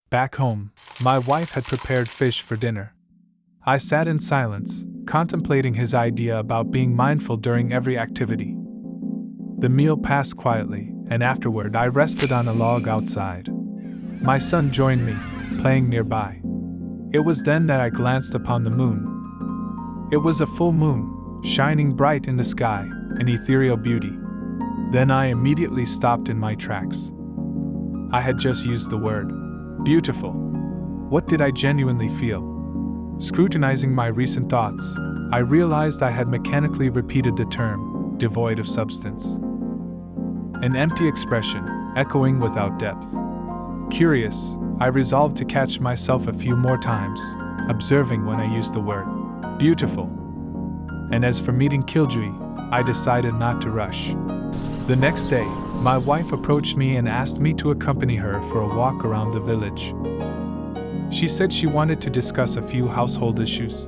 Back home, my wife had prepared fish for dinner. I sat in silence, contemplating his idea about being mindful during every activity. The meal passed quietly, and afterward I rested on a log outside. My son joined me, playing nearby. It was then that I glanced upon the moon. It was a full moon, shining bright in the sky, an ethereal beauty. Then I immediately stopped in my tracks. I had just used the word beautiful. What did I genuinely feel? Scrutinizing my recent thoughts, I realized I had mechanically repeated the term, devoid of substance. An empty expression, echoing without depth. Curious, I resolved to catch myself a few more times, observing when I used the word beautiful. And as for meeting KillJooi, I decided not to rush. The next day, my wife approached me and asked me to accompany her for a walk around the village. She said she wanted to discuss a few household issues.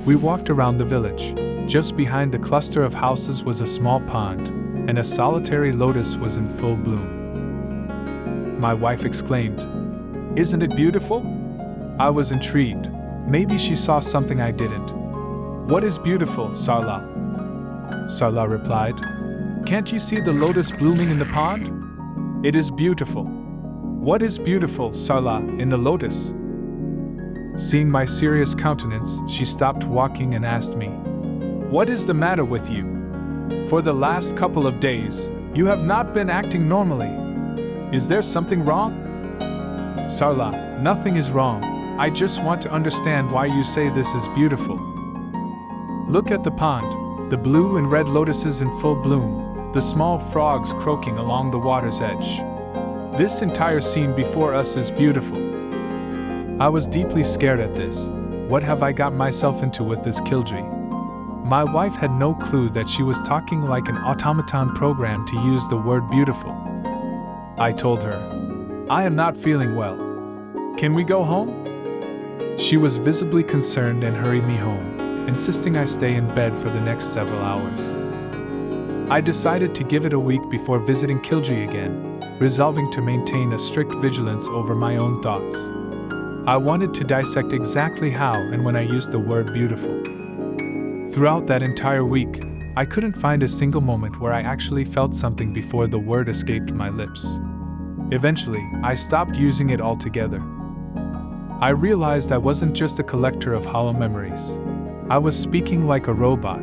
We walked around the village. Just behind the cluster of houses was a small pond, and a solitary lotus was in full bloom. My wife exclaimed, "Isn't it beautiful?" I was intrigued. Maybe she saw something I didn't. "What is beautiful, Sarla?" Sarla replied, "Can't you see the lotus blooming in the pond? It is beautiful." "What is beautiful, Sarla, in the lotus?" Seeing my serious countenance, she stopped walking and asked me, "What is the matter with you? For the last couple of days, you have not been acting normally. Is there something wrong?" "Sarla, nothing is wrong. I just want to understand why you say this is beautiful. Look at the pond, the blue and red lotuses in full bloom, the small frogs croaking along the water's edge. This entire scene before us is beautiful." I was deeply scared at this. What have I got myself into with this KillJooi? My wife had no clue that she was talking like an automaton programmed to use the word beautiful. I told her, "I am not feeling well. Can we go home?" She was visibly concerned and hurried me home, insisting I stay in bed for the next several hours. I decided to give it a week before visiting KillJooi again, resolving to maintain a strict vigilance over my own thoughts. I wanted to dissect exactly how and when I used the word beautiful. Throughout that entire week, I couldn't find a single moment where I actually felt something before the word escaped my lips. Eventually, I stopped using it altogether. I realized I wasn't just a collector of hollow memories. I was speaking like a robot,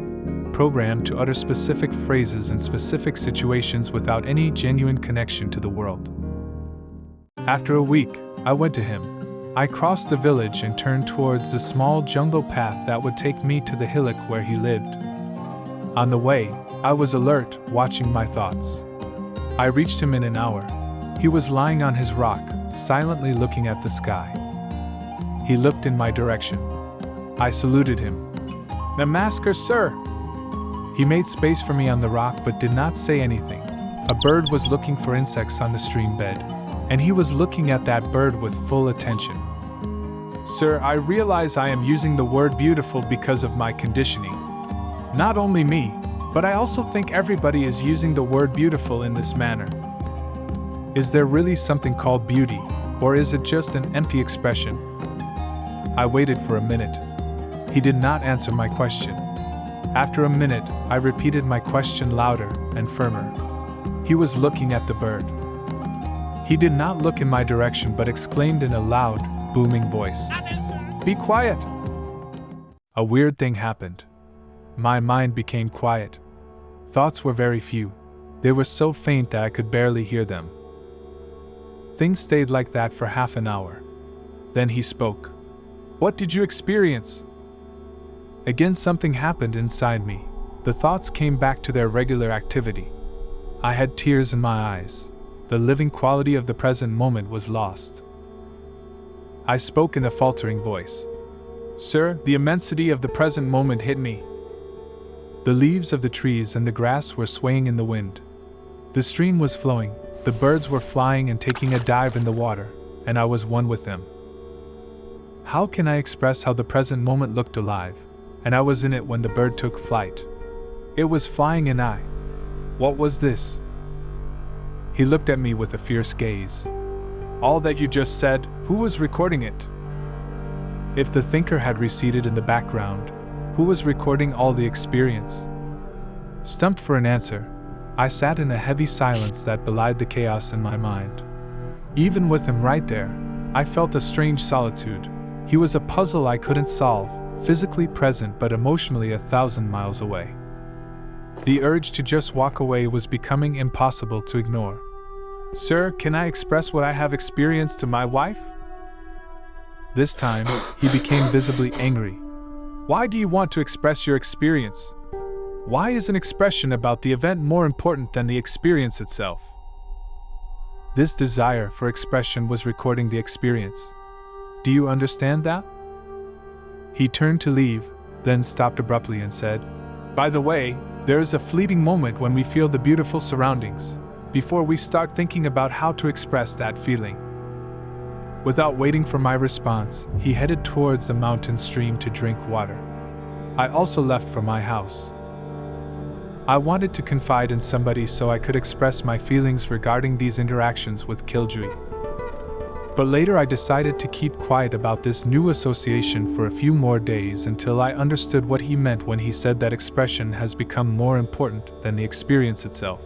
programmed to utter specific phrases in specific situations without any genuine connection to the world. After a week, I went to him. I crossed the village and turned towards the small jungle path that would take me to the hillock where he lived. On the way, I was alert, watching my thoughts. I reached him in an hour. He was lying on his rock, silently looking at the sky. He looked in my direction. I saluted him. "Namaskar, sir." He made space for me on the rock but did not say anything. A bird was looking for insects on the stream bed, and he was looking at that bird with full attention. "Sir, I realize I am using the word beautiful because of my conditioning. Not only me, but I also think everybody is using the word beautiful in this manner. Is there really something called beauty, or is it just an empty expression?" I waited for a minute. He did not answer my question. After a minute, I repeated my question louder and firmer. He was looking at the bird. He did not look in my direction but exclaimed in a loud, booming voice, "Be quiet!" A weird thing happened. My mind became quiet. Thoughts were very few. They were so faint that I could barely hear them. Things stayed like that for half an hour. Then he spoke. "What did you experience?" Again something happened inside me. The thoughts came back to their regular activity. I had tears in my eyes. The living quality of the present moment was lost. I spoke in a faltering voice. "Sir, the immensity of the present moment hit me." The leaves of the trees and the grass were swaying in the wind. The stream was flowing, the birds were flying and taking a dive in the water, and I was one with them. How can I express how the present moment looked alive? And I was in it when the bird took flight. It was flying and I. What was this? He looked at me with a fierce gaze. "All that you just said, Who was recording it? If the thinker had receded in the background, who was recording all the experience? Stumped for an answer, I sat in a heavy silence that belied the chaos in my mind. Even with him right there, I felt a strange solitude. He was a puzzle I couldn't solve, physically present but emotionally 1,000 miles away. The urge to just walk away was becoming impossible to ignore. "Sir, can I express what I have experienced to my wife?" This time, he became visibly angry. "Why do you want to express your experience? Why is an expression about the event more important than the experience itself?" This desire for expression was recording the experience. Do you understand that? He turned to leave, then stopped abruptly and said, "By the way, there is a fleeting moment when we feel the beautiful surroundings, before we start thinking about how to express that feeling." Without waiting for my response, he headed towards the mountain stream to drink water. I also left for my house. I wanted to confide in somebody so I could express my feelings regarding these interactions with KillJooi. But later I decided to keep quiet about this new association for a few more days until I understood what he meant when he said that expression has become more important than the experience itself.